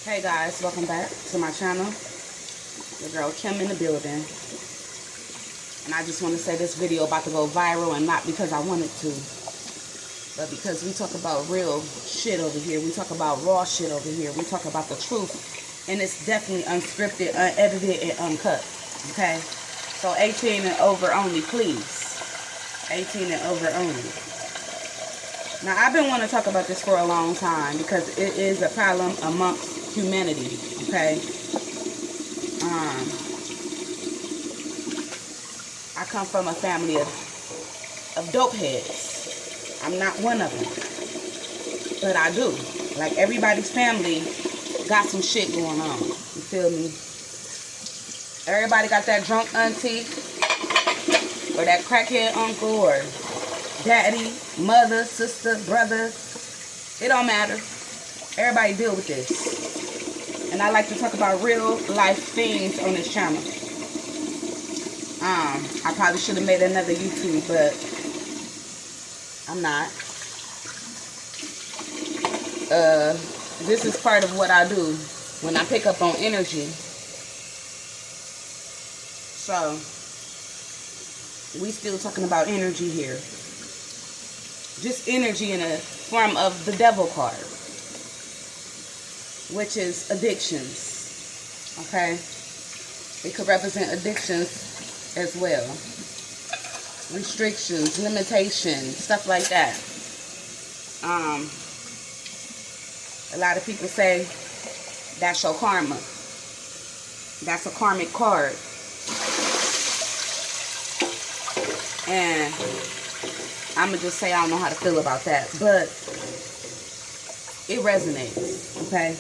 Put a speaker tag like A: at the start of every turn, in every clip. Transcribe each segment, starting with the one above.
A: Hey guys, welcome back to my channel. Your girl Kim in the building. And I just want to say this video about to go viral, and not because I wanted to, but because we talk about real shit over here. We talk about raw shit over here. We talk about the truth. And it's definitely unscripted, unedited, and uncut. Okay? So 18 and over only, please. 18 and over only. Now, I've been wanting to talk about this for a long time because it is a problem amongst humanity, okay? I come from a family of dope heads. I'm not one of them, but I do. Like, everybody's family got some shit going on, you feel me? Everybody got that drunk auntie, or that crackhead uncle, or daddy, mother, sister, brother. It don't matter. Everybody deal with this. And I like to talk about real life things on this channel. I probably should have made another YouTube, but I'm not. This is part of what I do when I pick up on energy. So, we still talking about energy here. Just energy in a form of the devil card, which is addictions. Okay? It could represent addictions as well. Restrictions, limitations, stuff like that. A lot of people say that's your karma. That's a karmic card. And I'm going to just say I don't know how to feel about that, but it resonates, okay?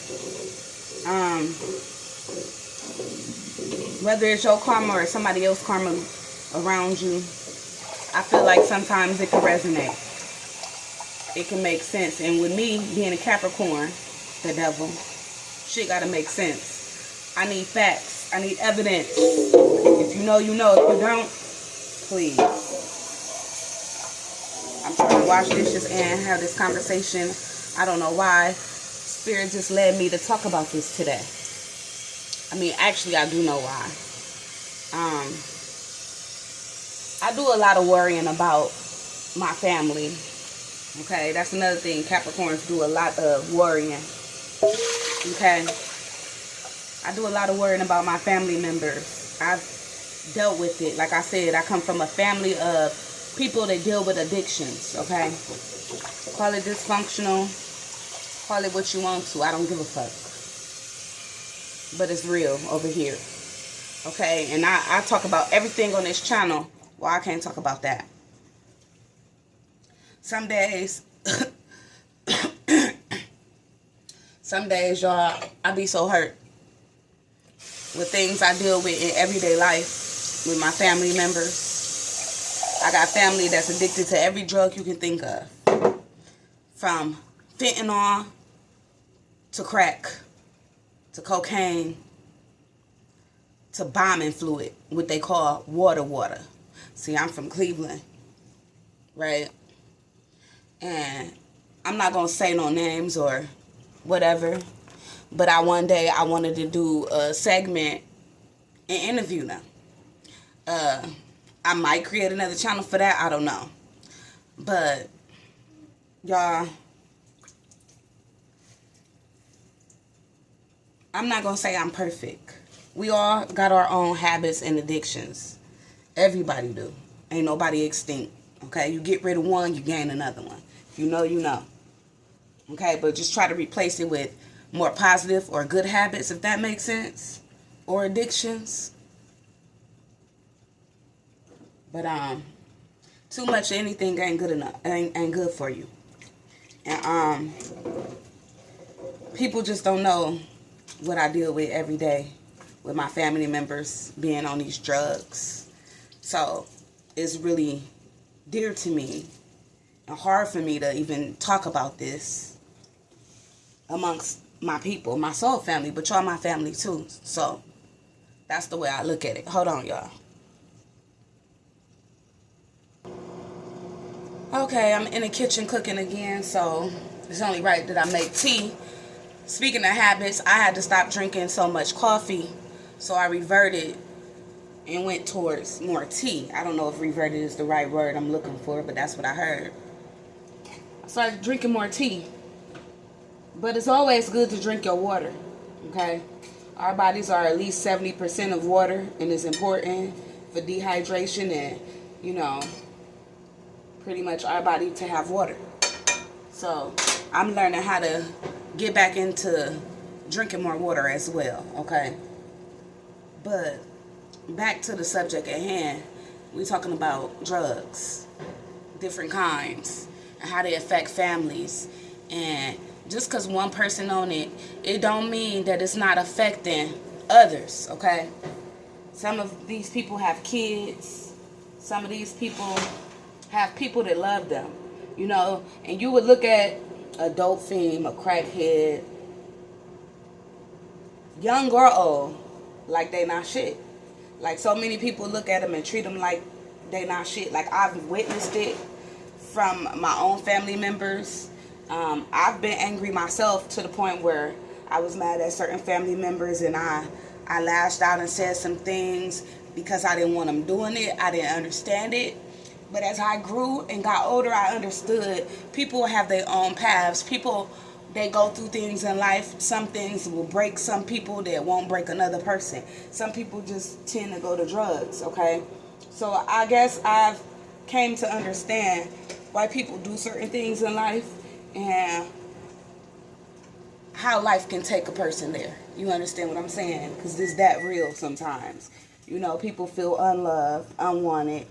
A: Whether it's your karma or somebody else's karma around you, I feel like sometimes it can resonate. It can make sense. And with me being a Capricorn, the devil, shit gotta make sense. I need facts. I need evidence. If you know, you know. If you don't, please. I'm trying to wash dishes and have this conversation. I don't know why. Spirit just led me to talk about this today. I mean, actually, I do know why. I do a lot of worrying about my family. Okay, that's another thing. Capricorns do a lot of worrying. Okay, I do a lot of worrying about my family members. I've dealt with it. Like I said, I come from a family of people that deal with addictions, okay? Call it dysfunctional, call it what you want to. I don't give a fuck. But it's real over here, okay? And I talk about everything on this channel. Well, I can't talk about that. Some days, y'all, I be so hurt with things I deal with in everyday life with my family members. I got family that's addicted to every drug you can think of. From fentanyl to crack to cocaine to bombing fluid, what they call water. See, I'm from Cleveland, right? And I'm not going to say no names or whatever, but one day I wanted to do a segment and interview them. I might create another channel for that. I don't know. But, y'all, I'm not going to say I'm perfect. We all got our own habits and addictions. Everybody do. Ain't nobody extinct. Okay? You get rid of one, you gain another one. If you know, you know. Okay? But just try to replace it with more positive or good habits, if that makes sense. Or addictions. But too much of anything ain't good enough. Ain't good for you. And people just don't know what I deal with every day with my family members being on these drugs. So it's really dear to me and hard for me to even talk about this amongst my people, my soul family, but y'all my family too. So that's the way I look at it. Hold on, y'all. Okay, I'm in the kitchen cooking again, so it's only right that I make tea Speaking of habits, I had to stop drinking so much coffee, so I reverted and went towards more tea. I don't know if reverted is the right word I'm looking for, but that's what I heard. I started drinking more tea. But it's always good to drink your water, okay? Our bodies are at least 70% of water, and it's important for dehydration and, you know, pretty much our body to have water. So I'm learning how to get back into drinking more water as well, okay? But back to the subject at hand, we're talking about drugs, different kinds, and how they affect families. And just because one person on it, it don't mean that it's not affecting others, okay? Some of these people have kids. Some of these people have people that love them, you know? And you would look at a dope fiend, a crackhead, young or old, like they not shit. Like, so many people look at them and treat them like they not shit. Like, I've witnessed it from my own family members. I've been angry myself to the point where I was mad at certain family members, and I lashed out and said some things because I didn't want them doing it. I didn't understand it. But as I grew and got older, I understood people have their own paths. People, they go through things in life. Some things will break some people that won't break another person. Some people just tend to go to drugs, okay? So I guess I've came to understand why people do certain things in life and how life can take a person there. You understand what I'm saying? Because it's that real sometimes. You know, people feel unloved, unwanted,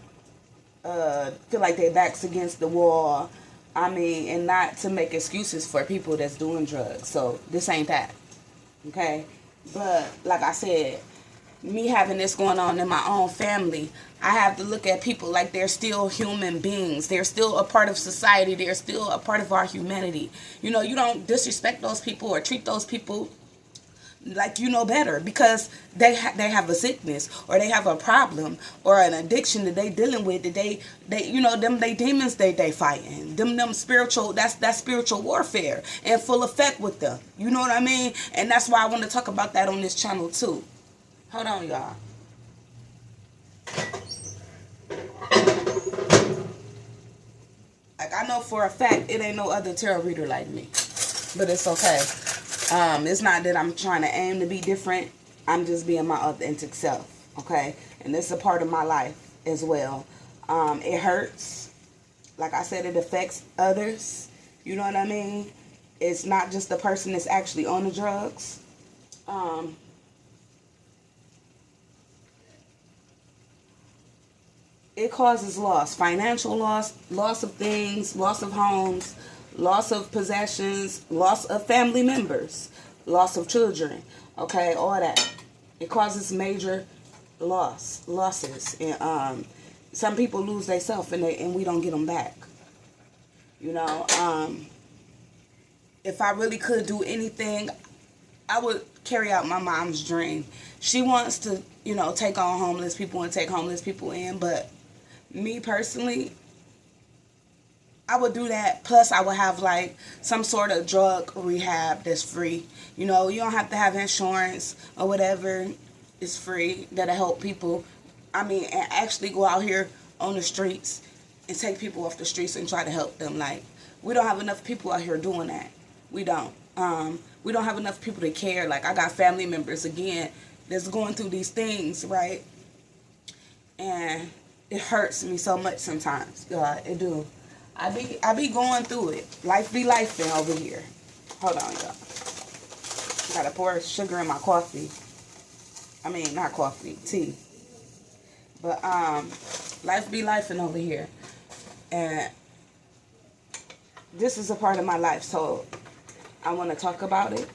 A: feel like their back's against the wall. I mean, and not to make excuses for people that's doing drugs. So this ain't that, okay? But like I said, me having this going on in my own family, I have to look at people like they're still human beings. They're still a part of society. They're still a part of our humanity. You know, you don't disrespect those people or treat those people like you know better because they have a sickness or they have a problem or an addiction that they dealing with, that they you know, them they demons they fighting, them spiritual, that's spiritual warfare in full effect with them. You know what I mean? And that's why I want to talk about that on this channel too. Hold on, y'all. Like, I know for a fact it ain't no other tarot reader like me, but it's okay. It's not that I'm trying to aim to be different. I'm just being my authentic self, okay? And this is a part of my life as well. It hurts. Like I said, it affects others. You know what I mean? It's not just the person that's actually on the drugs. It causes loss, financial loss, loss of things, loss of homes, loss of possessions, loss of family members, loss of children, okay, all that. It causes major losses, and some people lose themselves and we don't get them back. You know, if I really could do anything, I would carry out my mom's dream. She wants to, you know, take on homeless people and take homeless people in, but me personally, I would do that. Plus, I would have like some sort of drug rehab that's free. You know, you don't have to have insurance or whatever. It's free. That'll help people. I mean, and actually go out here on the streets and take people off the streets and try to help them. Like, we don't have enough people out here doing that. We don't. We don't have enough people to care. Like, I got family members, again, that's going through these things, right? And it hurts me so much sometimes. God, it do. I be going through it. Life be lifing over here. Hold on, y'all. Gotta pour sugar in my coffee. I mean, not coffee, tea. But life be lifing over here. And this is a part of my life, so I want to talk about it.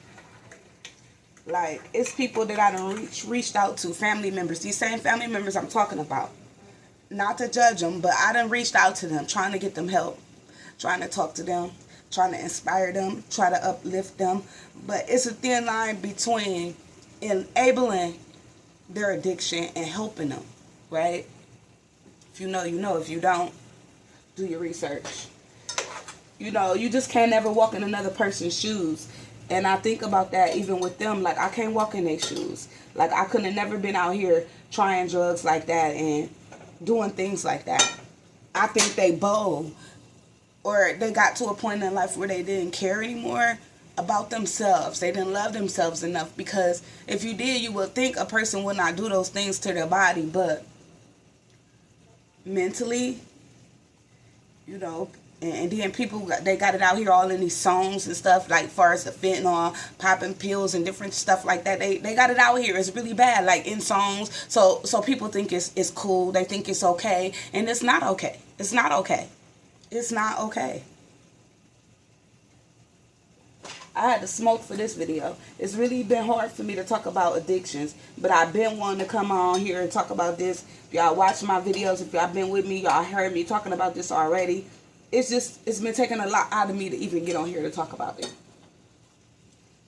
A: Like, it's people that I done reached out to, family members. These same family members I'm talking about. Not to judge them, but I done reached out to them, trying to get them help, trying to talk to them, trying to inspire them, try to uplift them. But it's a thin line between enabling their addiction and helping them, right? If you know, you know. If you don't, do your research. You know, you just can't ever walk in another person's shoes And I think about that even with them. Like, I can't walk in their shoes. Like, I could have never been out here trying drugs like that and doing things like that. I think they bold, or they got to a point in life where they didn't care anymore about themselves. They didn't love themselves enough, because if you did, you would think a person would not do those things to their body. But mentally, you know, and then people, they got it out here all in these songs and stuff, like far as the fentanyl, popping pills and different stuff like that. They got it out here. It's really bad, like in songs. So people think it's cool. They think it's okay, and it's not okay. It's not okay. It's not okay. I had to smoke for this video. It's really been hard for me to talk about addictions, but I've been wanting to come on here and talk about this. If y'all watch my videos, if y'all been with me, y'all heard me talking about this already. It's been taking a lot out of me to even get on here to talk about it.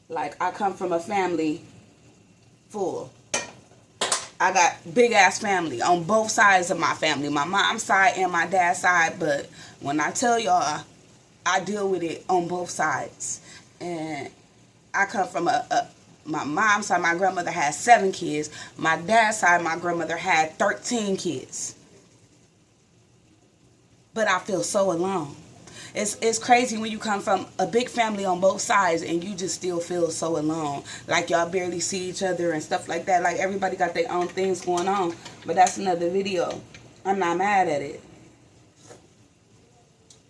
A: Like, I come from a family full. I got big ass family on both sides of my family, my mom's side and my dad's side. But when I tell y'all, I deal with it on both sides. And I come from my mom's side, my grandmother had 7 kids. My dad's side, my grandmother had 13 kids. But I feel so alone. It's crazy when you come from a big family on both sides and you just still feel so alone. Like, y'all barely see each other and stuff like that. Like, everybody got their own things going on. But that's another video. I'm not mad at it.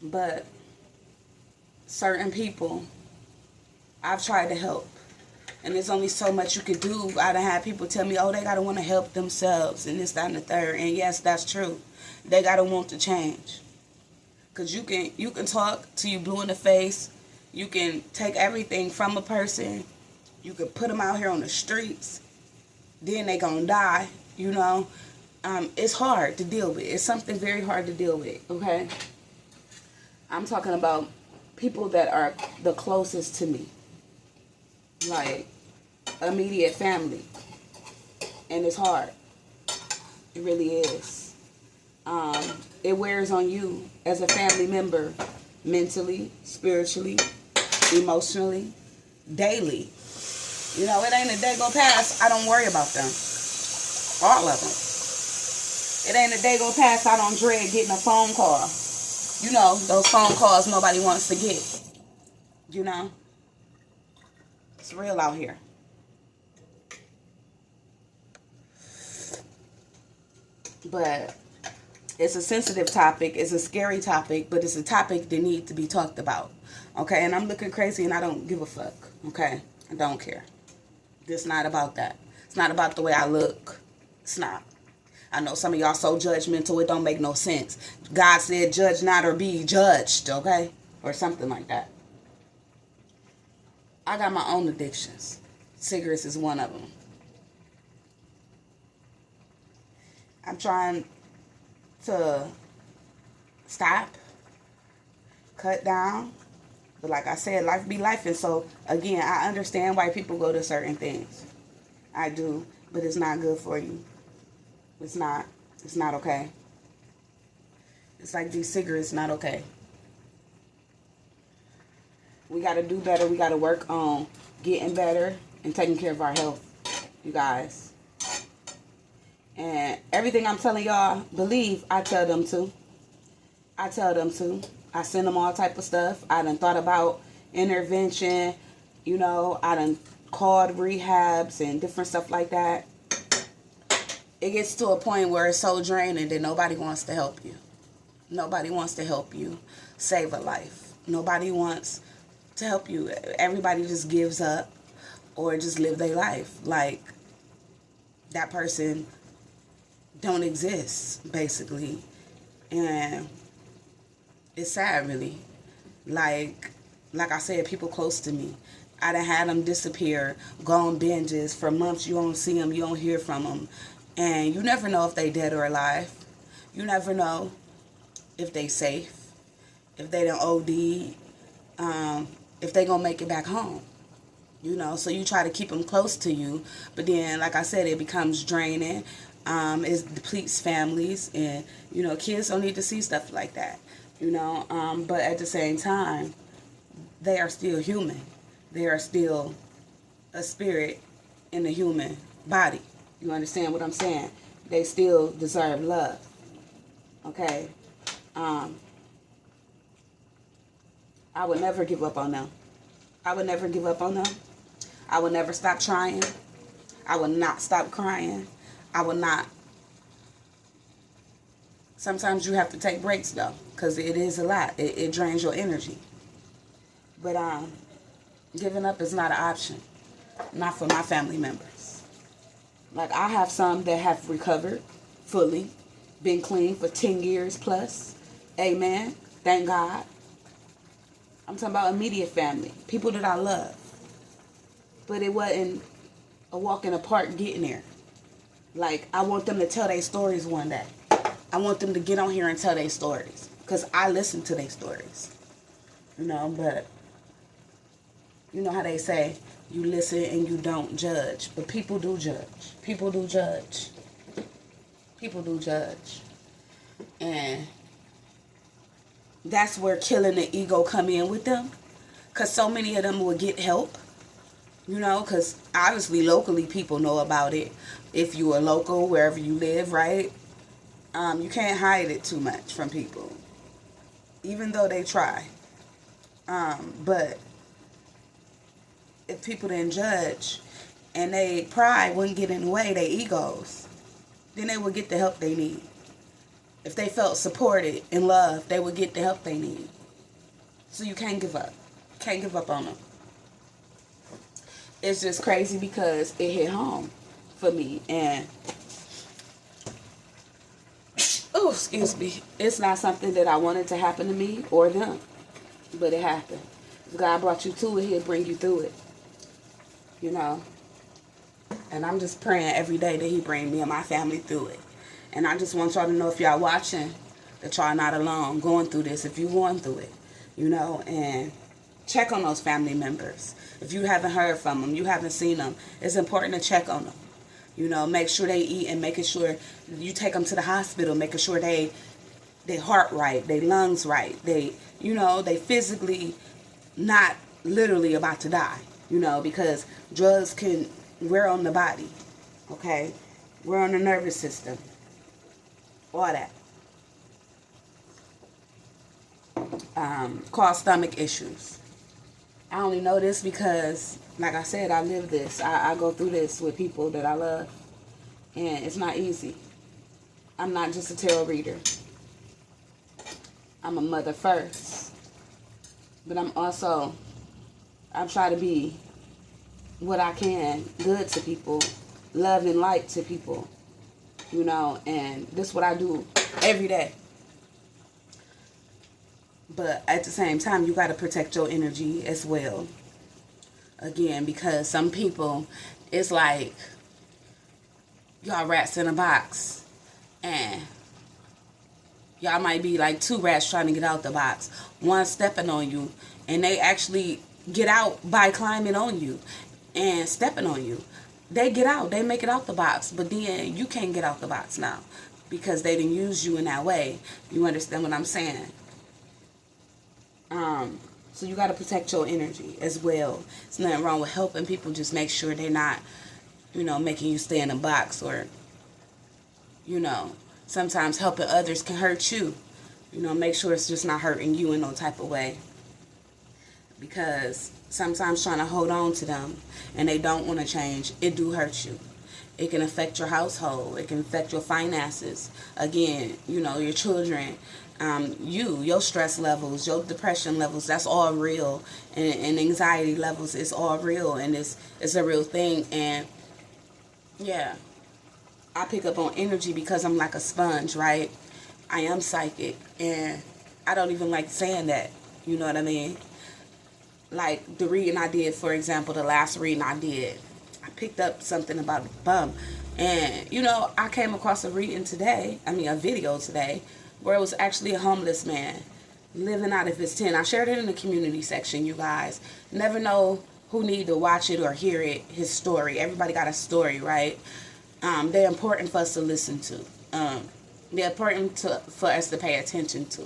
A: But certain people, I've tried to help. And there's only so much you could do. I done had people tell me, oh, they got to want to help themselves and this, that, and the third. And yes, that's true. They got to want to change. Because you can talk till you blue in the face. You can take everything from a person. You can put them out here on the streets. Then they gonna die, you know. It's hard to deal with. It's something very hard to deal with, okay? I'm talking about people that are the closest to me. Like, immediate family. And it's hard. It really is. It wears on you as a family member, mentally, spiritually, emotionally, daily. You know, it ain't a day go past, I don't worry about them. All of them. It ain't a day go past, I don't dread getting a phone call. You know, those phone calls nobody wants to get. You know? It's real out here. But it's a sensitive topic. It's a scary topic, but it's a topic that needs to be talked about. Okay? And I'm looking crazy and I don't give a fuck. Okay? I don't care. It's not about that. It's not about the way I look. It's not. I know some of y'all so judgmental, it don't make no sense. God said, judge not or be judged, okay? Or something like that. I got my own addictions. Cigarettes is one of them. I'm trying to stop, cut down. But like I said, life be life. And so, again, I understand why people go to certain things. I do. But it's not good for you. It's not. It's not okay. It's like these cigarettes, not okay. We got to do better. We got to work on getting better and taking care of our health, you guys. And everything I'm telling y'all, believe, I tell them to. I tell them to. I send them all type of stuff. I done thought about intervention. You know, I done called rehabs and different stuff like that. It gets to a point where it's so draining that nobody wants to help you. Nobody wants to help you save a life. Nobody wants to help you. Everybody just gives up or just live their life like that person don't exist, basically. And it's sad, really. Like I said, people close to me, I done had them disappear, go on binges for months. You don't see them, you don't hear from them. And you never know if they dead or alive. You never know if they safe, if they done OD, if they gonna make it back home. You know, so you try to keep them close to you. But then, like I said, it becomes draining. It depletes families. And, you know, kids don't need to see stuff like that. You know, but at the same time, they are still human. they are still a spirit in the human body. You understand what I'm saying? They still deserve love. Okay? I would never give up on them. I would never give up on them. I would never stop trying. I would not stop crying. I would not. Sometimes you have to take breaks, though, because it is a lot. It drains your energy. But giving up is not an option. Not for my family members. Like, I have some that have recovered fully, been clean for 10 years plus. Amen. Thank God. I'm talking about immediate family, people that I love. But it wasn't a walk in the park getting there. Like, I want them to tell their stories one day. I want them to get on here and tell their stories. Because I listen to their stories. You know, but you know how they say, you listen and you don't judge. But people do judge. People do judge. People do judge. And that's where killing the ego come in with them. Because so many of them will get help. You know, because obviously locally people know about it. If you are local, wherever you live, right? You can't hide it too much from people. Even though they try. But if people didn't judge and they pride wouldn't get in the way, their egos, then they would get the help they need. If they felt supported and loved, they would get the help they need. So you can't give up. Can't give up on them. It's just crazy because it hit home for me. And, oh, excuse me. It's not something that I wanted to happen to me or them. But it happened. If God brought you to it, He'll bring you through it. You know. And I'm just praying every day that He bring me and my family through it. And I just want y'all to know, if y'all watching, that y'all not alone going through this. If you going through it, you know, and check on those family members. If you haven't heard from them, you haven't seen them, it's important to check on them. You know, make sure they eat and making sure you take them to the hospital, making sure they heart right, they lungs right, they, you know, they physically not literally about to die, you know, because drugs can wear on the body, okay, wear on the nervous system, all that. Cause stomach issues. I only know this because, like I said, I live this. I go through this with people that I love. And it's not easy. I'm not just a tarot reader. I'm a mother first. But I try to be what I can, good to people, love and light to people. You know, and this is what I do every day. But at the same time, you got to protect your energy as well. Again, because some people, it's like y'all rats in a box. And y'all might be like two rats trying to get out the box. One stepping on you. And they actually get out by climbing on you and stepping on you. They get out. They make it out the box. But then you can't get out the box now. Because they didn't use you in that way. You understand what I'm saying? So you got to protect your energy as well. There's nothing wrong with helping people. Just make sure they're not, you know, making you stay in a box, or, you know, sometimes helping others can hurt you. You know, make sure it's just not hurting you in no type of way. Because sometimes trying to hold on to them and they don't want to change, it do hurt you. It can affect your household. It can affect your finances. Again, you know, your children. Your stress levels, your depression levels, that's all real. And anxiety levels, it's all real. And it's a real thing. And, yeah, I pick up on energy because I'm like a sponge, right? I am psychic. And I don't even like saying that. You know what I mean? Like the reading I did, for example, the last reading I did, I picked up something about a bum. And, you know, I came across a video today, where it was actually a homeless man living out of his tent. I shared it in the community section, you guys. Never know who need to watch it or hear it, his story. Everybody got a story, right? They're important for us to listen to. They're important for us to pay attention to.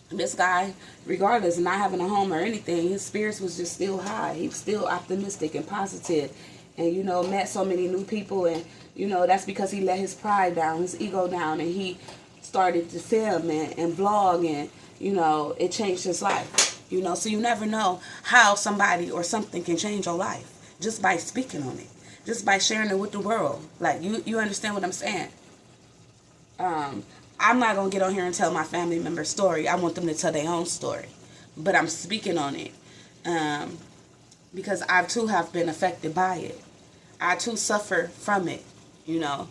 A: This guy, regardless of not having a home or anything, his spirits was just still high. He was still optimistic and positive, and you know, met so many new people. And you know, that's because he let his pride down, his ego down, and he started to film and vlog, and you know, it changed his life. You know, so you never know how somebody or something can change your life just by speaking on it, just by sharing it with the world. Like, you understand what I'm saying? I'm not going to get on here and tell my family member's story. I want them to tell their own story. But I'm speaking on it because I, too, have been affected by it. I, too, suffer from it, you know.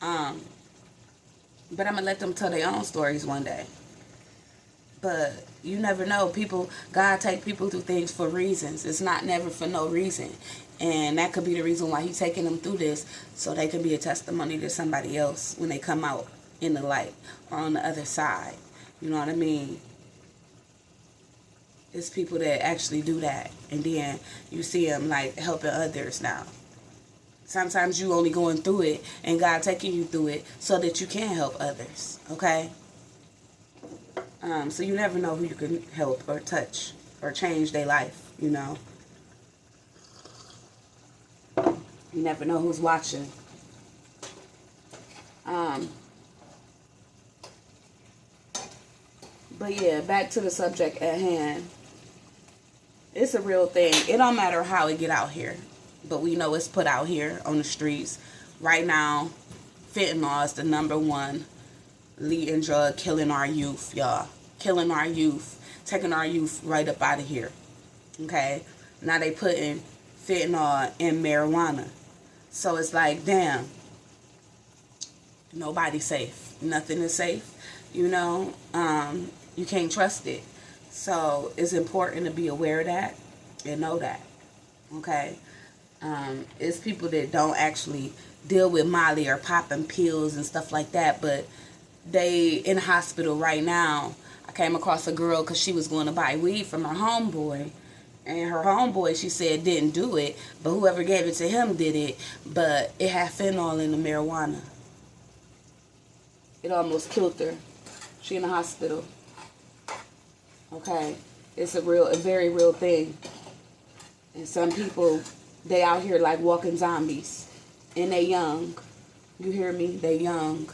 A: But I'm going to let them tell their own stories one day. But you never know. God take people through things for reasons. It's not never for no reason. And that could be the reason why he's taking them through this, so they can be a testimony to somebody else when they come out in the light or on the other side. You know what I mean? It's people that actually do that. And then you see them like helping others now. Sometimes you only going through it and God taking you through it so that you can help others. Okay? So you never know who you can help or touch or change their life, you know. You never know who's watching. But yeah, back to the subject at hand. It's a real thing. It don't matter how it get out here, but we know it's put out here on the streets. Right now, fentanyl is the #1 leading drug killing our youth, y'all. Killing our youth. Taking our youth right up out of here. Okay? Now they putting fentanyl in marijuana. So it's like, damn. Nobody's safe. Nothing is safe. You know? You can't trust it. So it's important to be aware of that and know that. Okay? It's people that don't actually deal with Molly or popping pills and stuff like that, but they in the hospital right now. I came across a girl because she was going to buy weed from her homeboy, and her homeboy, she said, didn't do it, but whoever gave it to him did it, but it had fentanyl in the marijuana. It almost killed her. She in the hospital. Okay? It's a very real thing. And some people, they out here like walking zombies. And they young. You hear me? They young.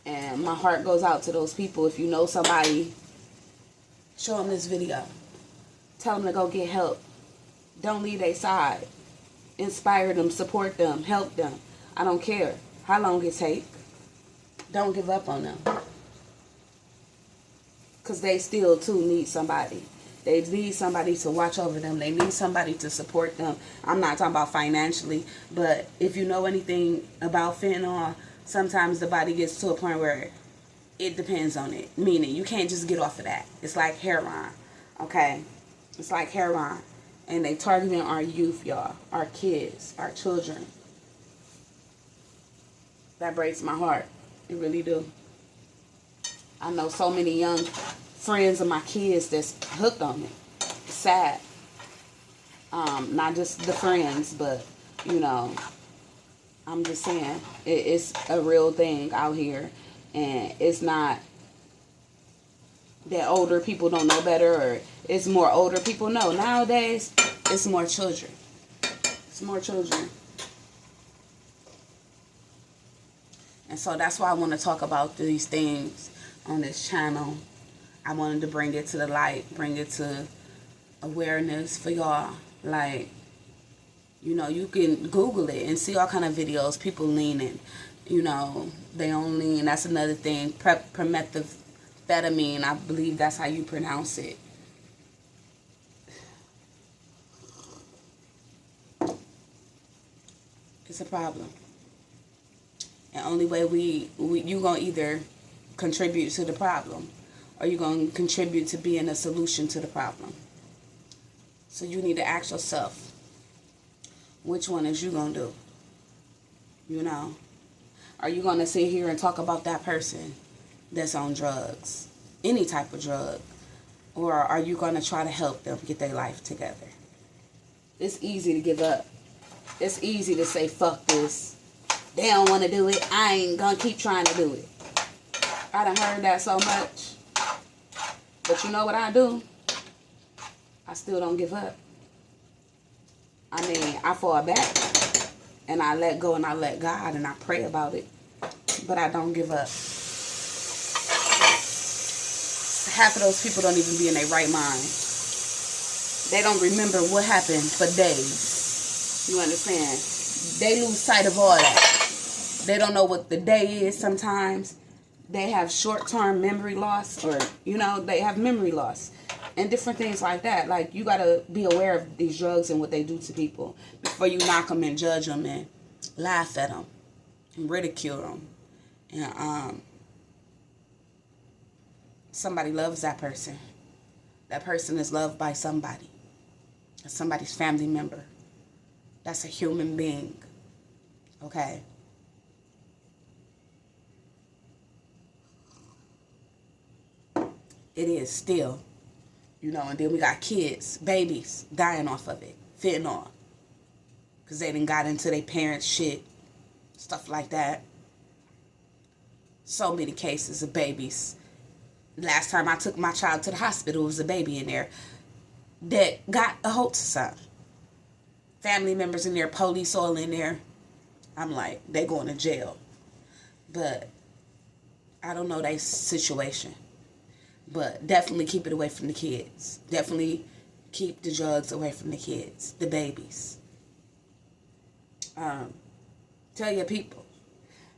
A: And my heart goes out to those people. If you know somebody, show them this video. Tell them to go get help. Don't leave their side. Inspire them, support them, help them. I don't care how long it take. Don't give up on them. Because they still, too, need somebody. They need somebody to watch over them. They need somebody to support them. I'm not talking about financially, but if you know anything about fentanyl, sometimes the body gets to a point where it depends on it. Meaning, you can't just get off of that. It's like heroin, okay? It's like heroin. And they targeting our youth, y'all. Our kids, our children. That breaks my heart. It really do. I know so many young friends of my kids that's hooked on it. It's sad. Not just the friends, but, you know, I'm just saying, it's a real thing out here. And it's not that older people don't know better, or it's more older people. No, nowadays, it's more children. It's more children. And so that's why I want to talk about these things on this channel. I wanted to bring it to the light, bring it to awareness for y'all. Like, you know, you can Google it and see all kind of videos, people leaning. You know, they don't lean. That's another thing. Promethamphetamine, I believe that's how you pronounce it. It's a problem. And only way you gonna either contribute to the problem, or you gonna contribute to being a solution to the problem. So you need to ask yourself, which one is you gonna do? You know, are you gonna sit here and talk about that person that's on drugs, any type of drug, or are you gonna try to help them get their life together? It's easy to give up. It's easy to say, fuck this. They don't want to do it. I ain't going to keep trying to do it. I done heard that so much. But you know what I do? I still don't give up. I mean, I fall back and I let go and I let God and I pray about it. But I don't give up. Half of those people don't even be in their right mind. They don't remember what happened for days. You understand? They lose sight of all that. They don't know what the day is sometimes. They have short-term memory loss, or, you know, they have memory loss and different things like that. Like, you got to be aware of these drugs and what they do to people before you knock them and judge them and laugh at them and ridicule them. And somebody loves that person. That person is loved by somebody. That's somebody's family member. That's a human being. Okay? It is still. You know, and then we got kids, babies, dying off of it. Fentanyl. Because they done got into their parents' shit. Stuff like that. So many cases of babies. Last time I took my child to the hospital, it was a baby in there that got a hold to something. Family members in there, police all in there. I'm like, they going to jail. But I don't know their situation. But definitely keep it away from the kids. Definitely keep the drugs away from the kids, the babies. Tell your people,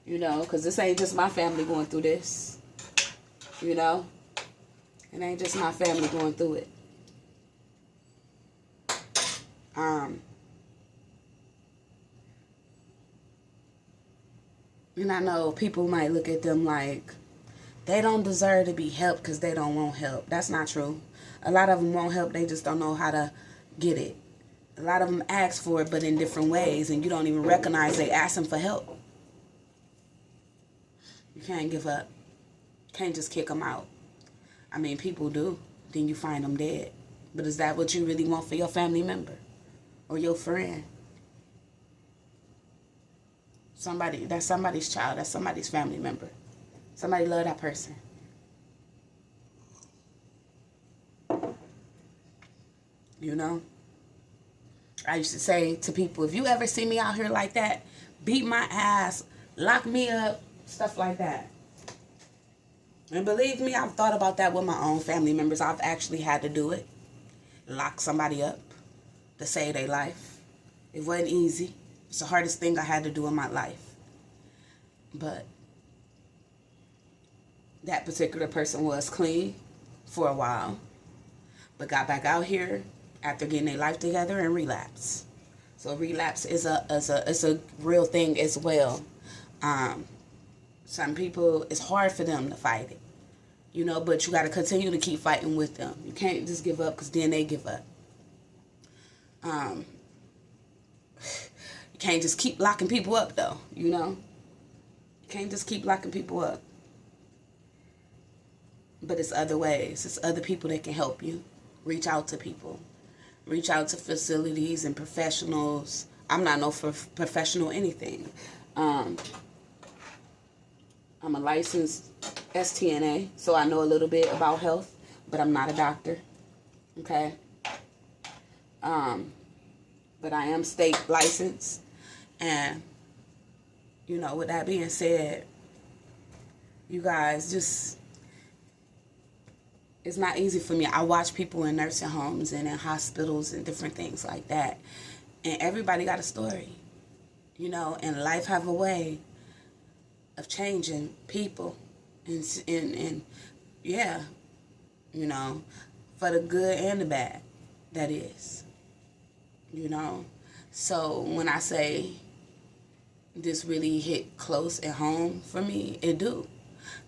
A: you know, because this ain't just my family going through this. You know, it ain't just my family going through it. And I know people might look at them like they don't deserve to be helped because they don't want help. That's not true. A lot of them want help. They just don't know how to get it. A lot of them ask for it, but in different ways, and you don't even recognize they asking for help. You can't give up. Can't just kick them out. I mean, people do. Then you find them dead. But is that what you really want for your family member? Or your friend? That's somebody's child. That's somebody's family member. Somebody love that person. You know? I used to say to people, if you ever see me out here like that, beat my ass, lock me up, stuff like that. And believe me, I've thought about that with my own family members. I've actually had to do it. Lock somebody up to save their life. It wasn't easy. It's the hardest thing I had to do in my life. But that particular person was clean for a while, but got back out here after getting their life together and relapse. So relapse is a real thing as well. Some people, it's hard for them to fight it, you know, but you got to continue to keep fighting with them. You can't just give up because then they give up. You can't just keep locking people up, though, you know. You can't just keep locking people up. But it's other ways. It's other people that can help you. Reach out to people. Reach out to facilities and professionals. I'm not no professional anything. I'm a licensed STNA, so I know a little bit about health, but I'm not a doctor. Okay? But I am state licensed. And, you know, with that being said, you guys just... It's not easy for me. I watch people in nursing homes and in hospitals and different things like that. And everybody got a story, you know, and life have a way of changing people. And yeah, you know, for the good and the bad, that is, you know. So when I say this really hit close at home for me, it do.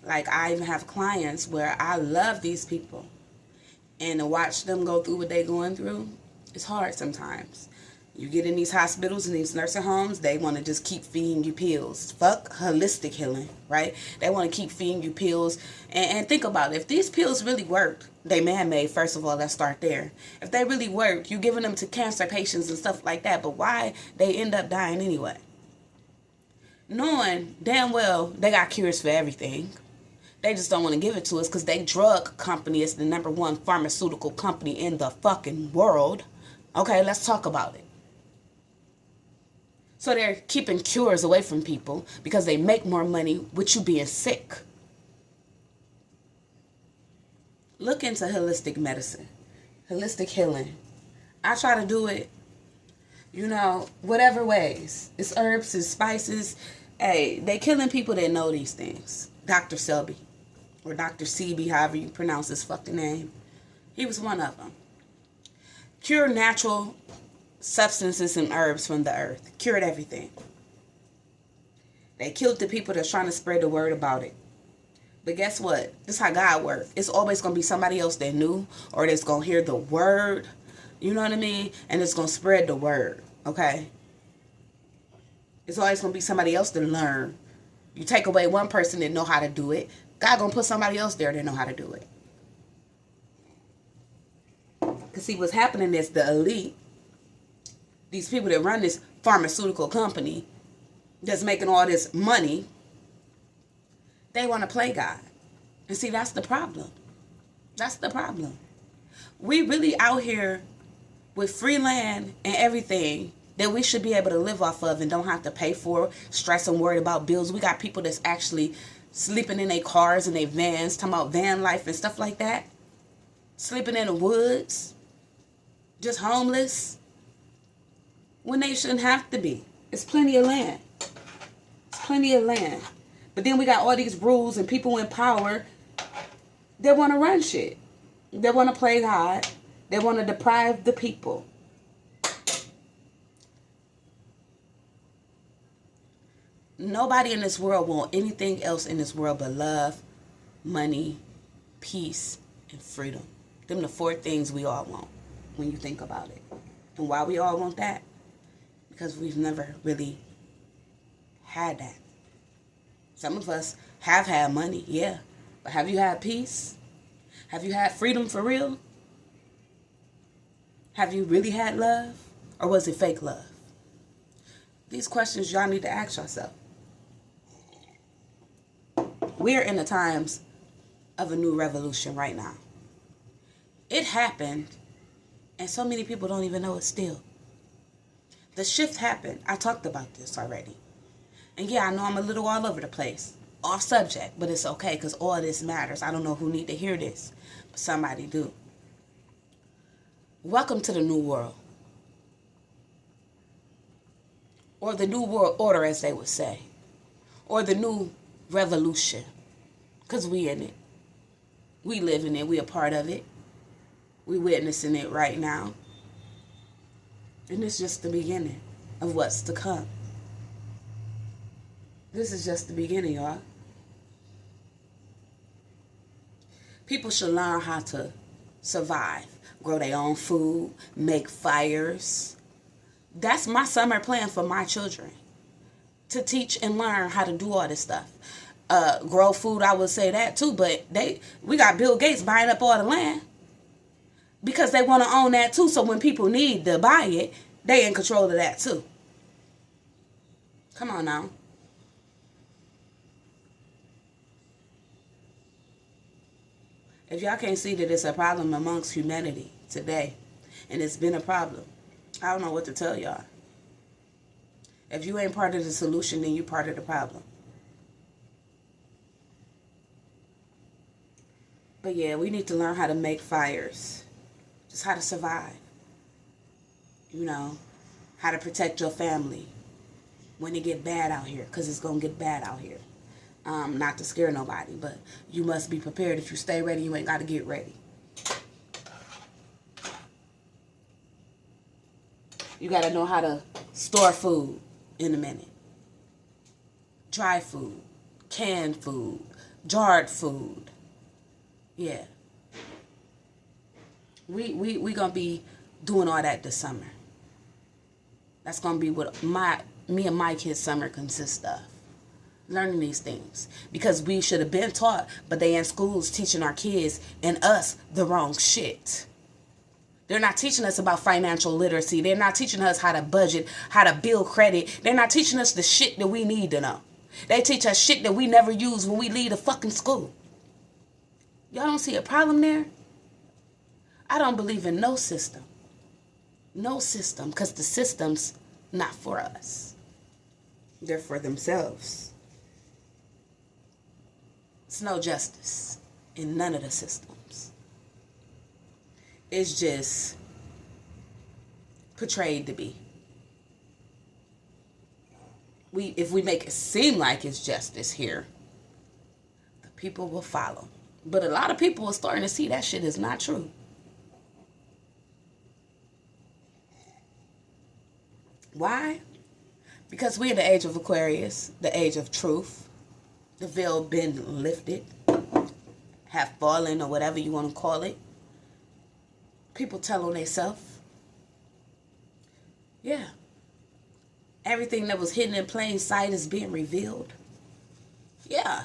A: Like, I even have clients where I love these people. And to watch them go through what they're going through, it's hard sometimes. You get in these hospitals and these nursing homes, they want to just keep feeding you pills. Fuck holistic healing, right? They want to keep feeding you pills. And think about it. If these pills really worked, they man-made, first of all, let's start there. If they really work, you're giving them to cancer patients and stuff like that. But why they end up dying anyway? Knowing damn well they got cures for everything. They just don't want to give it to us because they drug company is the #1 pharmaceutical company in the fucking world. Okay, let's talk about it. So they're keeping cures away from people because they make more money with you being sick. Look into holistic medicine, holistic healing. I try to do it, whatever ways. It's herbs, it's spices. Hey, they killing people that know these things. Dr. Selby, or Dr. Sebi, however you pronounce his fucking name. He was one of them. Cure natural substances and herbs from the earth. Cured everything. They killed the people that's trying to spread the word about it. But guess what? This is how God works. It's always going to be somebody else that knew or that's going to hear the word. You know what I mean? And it's going to spread the word. Okay? It's always going to be somebody else to learn. You take away one person that know how to do it, God going to put somebody else there that know how to do it. Because see, what's happening is the elite, these people that run this pharmaceutical company that's making all this money, they want to play God. And see, that's the problem. That's the problem. We really out here with free land and everything that we should be able to live off of and don't have to pay for, stress and worry about bills. We got people that's actually sleeping in their cars and their vans, talking about van life and stuff like that. Sleeping in the woods. Just homeless. When they shouldn't have to be. It's plenty of land. It's plenty of land. But then we got all these rules and people in power that want to run shit. They want to play God. They want to deprive the people. Nobody in this world want anything else in this world but love, money, peace, and freedom. Them the 4 things we all want when you think about it. And why we all want that? Because we've never really had that. Some of us have had money, yeah. But have you had peace? Have you had freedom for real? Have you really had love? Or was it fake love? These questions y'all need to ask yourself. We're in the times of a new revolution right now. It happened, and so many people don't even know it still. The shift happened. I talked about this already. And yeah, I know I'm a little all over the place. Off subject, but it's okay because all this matters. I don't know who need to hear this, but somebody do. Welcome to the new world. Or the new world order, as they would say. Or the new revolution. Because we in it. We live in it. We a part of it. We witnessing it right now. And it's just the beginning of what's to come. This is just the beginning, y'all. People should learn how to survive. Grow their own food. Make fires. That's my summer plan for my children. To teach and learn how to do all this stuff. Grow food, I would say that too. But we got Bill Gates buying up all the land. Because they want to own that too. So when people need to buy it, they in control of that too. Come on now. If y'all can't see that it's a problem amongst humanity today, and it's been a problem, I don't know what to tell y'all. If you ain't part of the solution, then you're part of the problem. But yeah, we need to learn how to make fires. Just how to survive. You know, how to protect your family when it get bad out here, because it's going to get bad out here. Not to scare nobody, but you must be prepared. If you stay ready, you ain't got to get ready. You got to know how to store food in a minute. Dry food, canned food, jarred food. Yeah. We going to be doing all that this summer. That's going to be what me and my kids' summer consists of. Learning these things. Because we should have been taught, but they in schools teaching our kids and us the wrong shit. They're not teaching us about financial literacy. They're not teaching us how to budget, how to build credit. They're not teaching us the shit that we need to know. They teach us shit that we never use when we leave the fucking school. Y'all don't see a problem there? I don't believe in no system. No system, because the system's not for us. They're for themselves. It's no justice in none of the systems. It's just portrayed to be. If we make it seem like it's justice here, the people will follow. But a lot of people are starting to see that shit is not true. Why? Because we're in the age of Aquarius, the age of truth. The veil been lifted, have fallen, or whatever you want to call it. People tell on themselves. Yeah. Everything that was hidden in plain sight is being revealed. Yeah.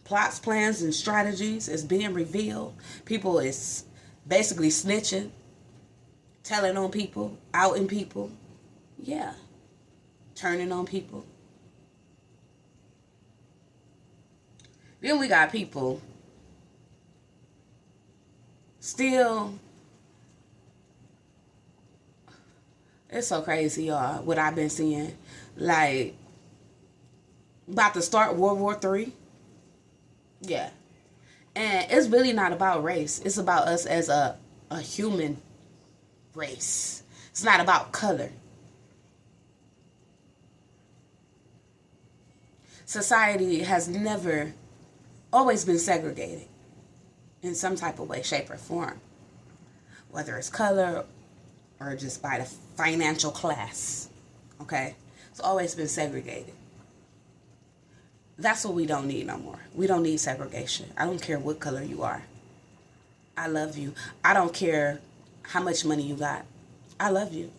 A: Plots, plans, and strategies is being revealed. People is basically snitching, telling on people, outing people. Yeah. Turning on people. Then we got people still. It's so crazy, y'all, what I've been seeing. Like, about to start World War III. Yeah. And it's really not about race. It's about us as a human race. It's not about color. Society has always been segregated in some type of way, shape, or form. Whether it's color or just by the financial class. Okay? It's always been segregated. That's what we don't need no more. We don't need segregation. I don't care what color you are. I love you. I don't care how much money you got. I love you.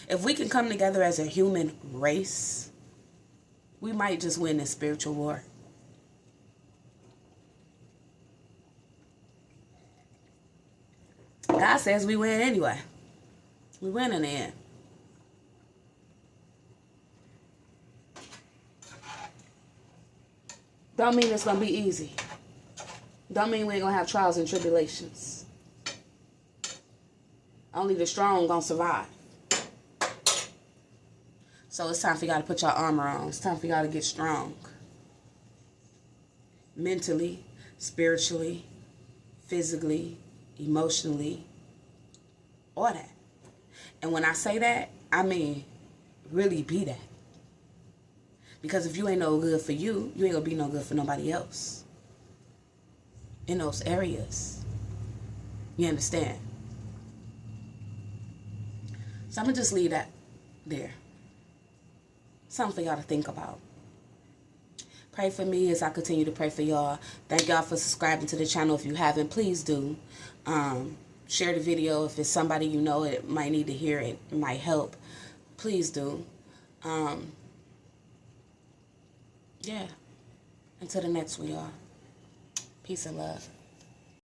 A: If we can come together as a human race, we might just win this spiritual war. God says we win anyway. We win in the end. Don't mean it's going to be easy. Don't mean we ain't going to have trials and tribulations. Only the strong going to survive. So it's time for y'all to put your armor on. It's time for y'all to get strong. Mentally, spiritually, physically, emotionally, all that. And when I say that, I mean really be that. Because if you ain't no good for you, you ain't gonna be no good for nobody else in those areas. You understand? So I'm gonna just leave that there. Something for y'all to think about. Pray for me as I continue to pray for y'all. Thank y'all for subscribing to the channel. If you haven't, please do. Share the video if it's somebody you know it might need to hear it. It might help. Please do. Yeah. Until the next one, y'all. Peace and love.